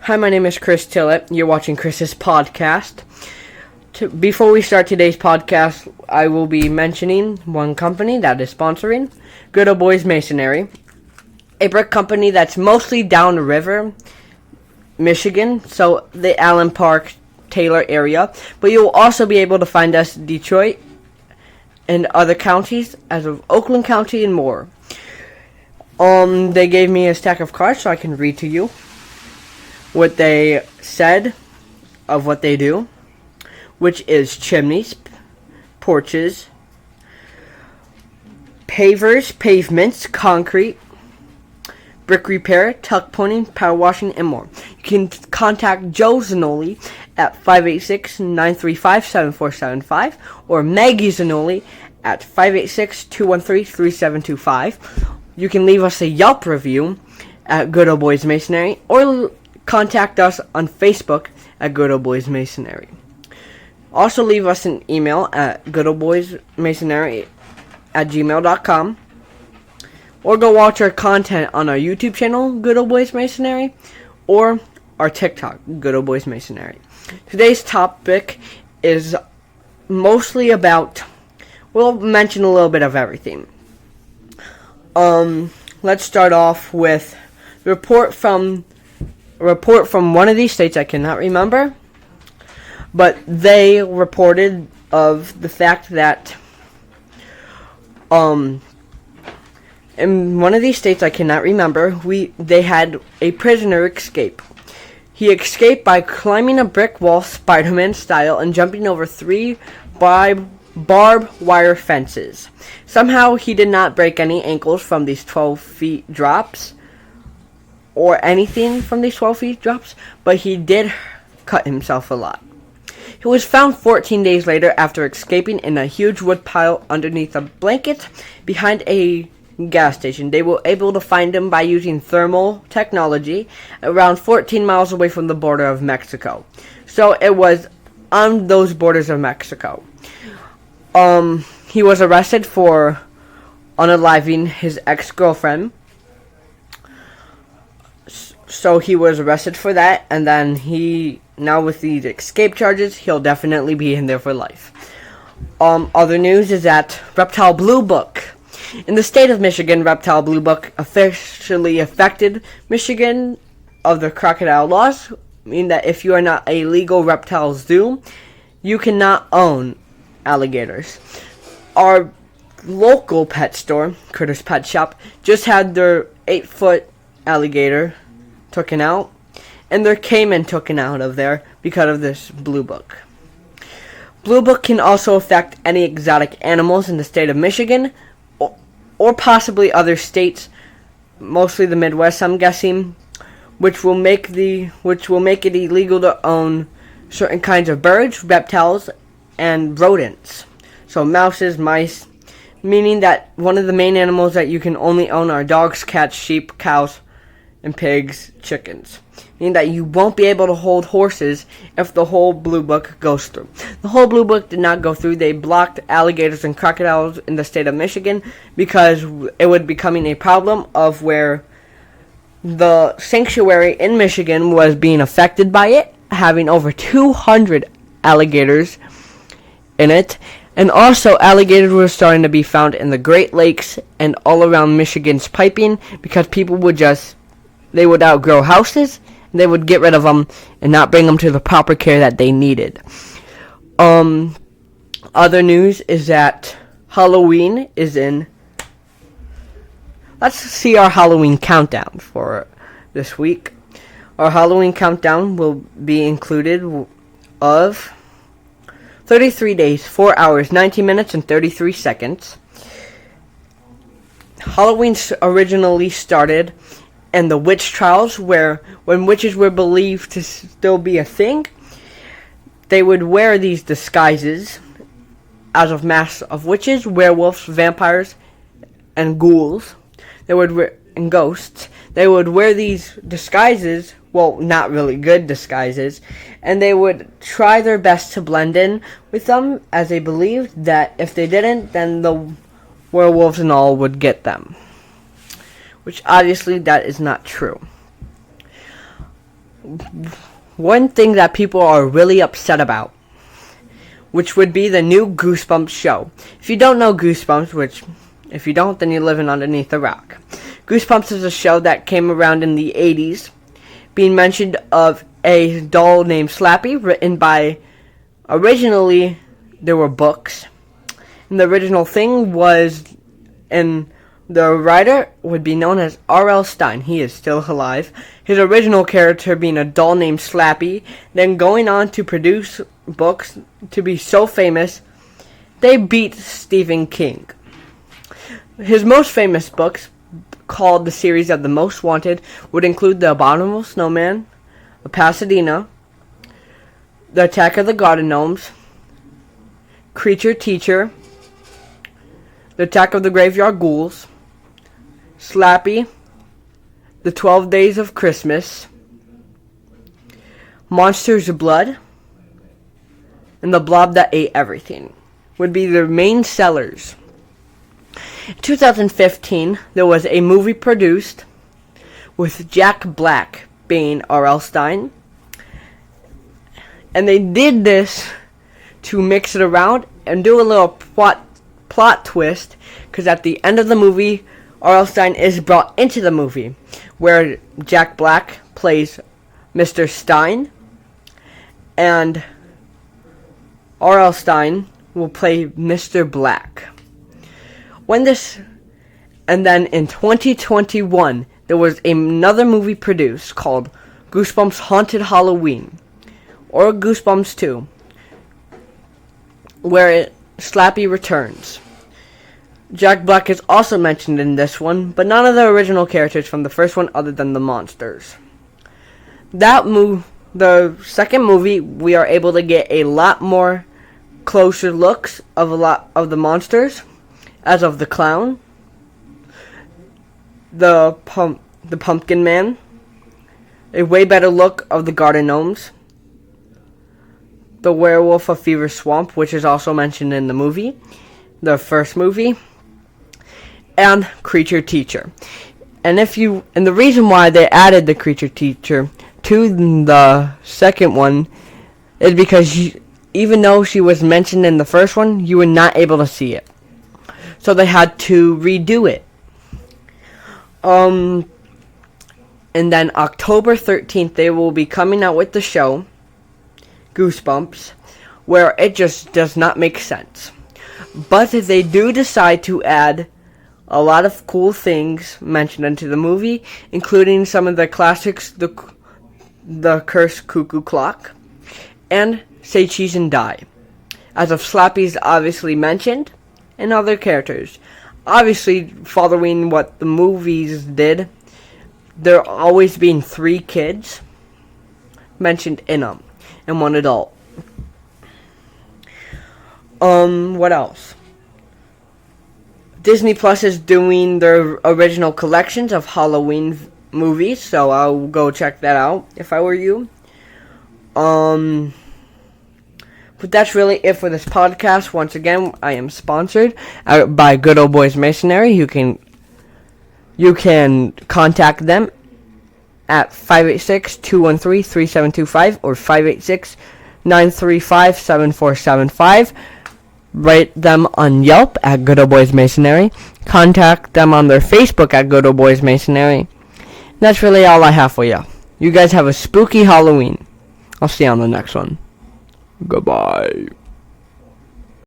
Hi, my name is Chris Tillett. You're watching Chris's podcast. Before we start today's podcast, I will be mentioning one company that is sponsoring, Good Old Boys Masonry, a brick company that's mostly down the river, Michigan, so the Allen Park, Taylor area, but you'll also be able to find us in Detroit and other counties, as of Oakland County and more. They gave me a stack of cards so I can read to you what they said of what they do, which is chimneys, porches, pavers, pavements, concrete, brick repair, tuck pointing, power washing, and more. You can contact Joe Zanoli at 586-935-7475 or Maggie Zanoli at 586-213-3725. You can leave us a Yelp review at Good Old Boys Masonry or contact us on Facebook at Good Old Boys Masonry. Also leave us an email at goodoldboysmasonry@gmail.com or go watch our content on our YouTube channel, Good Old Boys Masonry, or our TikTok, Good Old Boys Masonry. Today's topic is mostly about, we'll mention a little bit of everything. Let's start off with a report from one of these states I cannot remember, but they reported of the fact that in one of these states I cannot remember, they had a prisoner escape. He escaped by climbing a brick wall Spider-Man style and jumping over 3 barbed wire fences. Somehow he did not break any ankles from these 12 feet drops or anything from these 12 feet drops, but he did cut himself a lot. He was found 14 days later after escaping in a huge wood pile underneath a blanket behind a gas station. They were able to find him by using thermal technology around 14 miles away from the border of Mexico. So it was on those borders of Mexico. He was arrested for unaliving his ex-girlfriend. So he was arrested for that, and then now with these escape charges, he'll definitely be in there for life. Other news is that Reptile Blue Book. In the state of Michigan, Reptile Blue Book officially affected Michigan of the crocodile laws, meaning that if you are not a legal reptile zoo, you cannot own alligators. Our local pet store, Critters Pet Shop, just had their 8-foot alligator taken out, and their caiman taken out of there because of this Blue Book. Blue Book can also affect any exotic animals in the state of Michigan, or possibly other states, mostly the Midwest, I'm guessing, which will make it illegal to own certain kinds of birds, reptiles, and rodents. So mouses, mice, meaning that one of the main animals that you can only own are dogs, cats, sheep, cows, and pigs, chickens. Meaning that you won't be able to hold horses if the whole Blue Book goes through. The whole Blue Book did not go through. They blocked alligators and crocodiles in the state of Michigan because it would be becoming a problem of where the sanctuary in Michigan was being affected by it, having over 200 alligators in it. And also, alligators were starting to be found in the Great Lakes and all around Michigan's piping because people would outgrow houses, and they would get rid of them and not bring them to the proper care that they needed. Other news is that Halloween is in. Let's see our Halloween countdown for this week. Our Halloween countdown will be included of 33 days, 4 hours, 19 minutes, and 33 seconds. Halloween originally started in the witch trials, where when witches were believed to still be a thing, they would wear these disguises as of masks of witches, werewolves, vampires, and ghouls. And ghosts. They would wear these disguises, well, not really good disguises, and they would try their best to blend in with them, as they believed that if they didn't, then the werewolves and all would get them. Which obviously that is not true. one thing that people are really upset about, which would be the new Goosebumps show. If you don't know Goosebumps, which if you don't, then you're living underneath a rock. Goosebumps is a show that came around in the 80s, being mentioned of a doll named Slappy, written by, originally there were books, and the original thing was, and the writer would be known as R.L. Stine. He is still alive. His original character being a doll named Slappy, then going on to produce books to be so famous, they beat Stephen King. His most famous books, called the series of The Most Wanted, would include The Abominable Snowman, Pasadena, The Attack of the Garden Gnomes, Creature Teacher, The Attack of the Graveyard Ghouls, Slappy, The 12 Days of Christmas, Monsters of Blood, and The Blob That Ate Everything would be their main sellers. In 2015, there was a movie produced with Jack Black being R.L. Stine, and they did this to mix it around and do a little plot twist, because at the end of the movie, R.L. Stine is brought into the movie, where Jack Black plays Mr. Stine, and R.L. Stine will play Mr. Black. And then in 2021, there was another movie produced called Goosebumps Haunted Halloween, or Goosebumps 2, where Slappy returns. Jack Black is also mentioned in this one, but none of the original characters from the first one other than the monsters. The second movie, we are able to get a lot more closer looks of a lot of the monsters, as of the clown, the pumpkin man, a way better look of the garden gnomes, the werewolf of Fever Swamp, which is also mentioned in the movie, the first movie, and Creature Teacher. And the reason why they added the Creature Teacher to the second one is because even though she was mentioned in the first one, you were not able to see it. So they had to redo it. And then October 13th, they will be coming out with the show, Goosebumps, where it just does not make sense. But if they do decide to add a lot of cool things mentioned into the movie, including some of the classics, the Cursed Cuckoo Clock, and Say Cheese and Die. As of Slappy's obviously mentioned, and other characters. Obviously, following what the movies did, there always being 3 kids mentioned in them, and 1 adult. What else? Disney Plus is doing their original collections of Halloween movies, so I'll go check that out if I were you. But that's really it for this podcast. Once again, I am sponsored by Good Old Boys Masonry. You can contact them at 586-213-3725 or 586-935-7475. Rate them on Yelp at Good Old Boys Masonry. Contact them on their Facebook at Good Old Boys Masonry. That's really all I have for you. You guys have a spooky Halloween. I'll see you on the next one. Goodbye.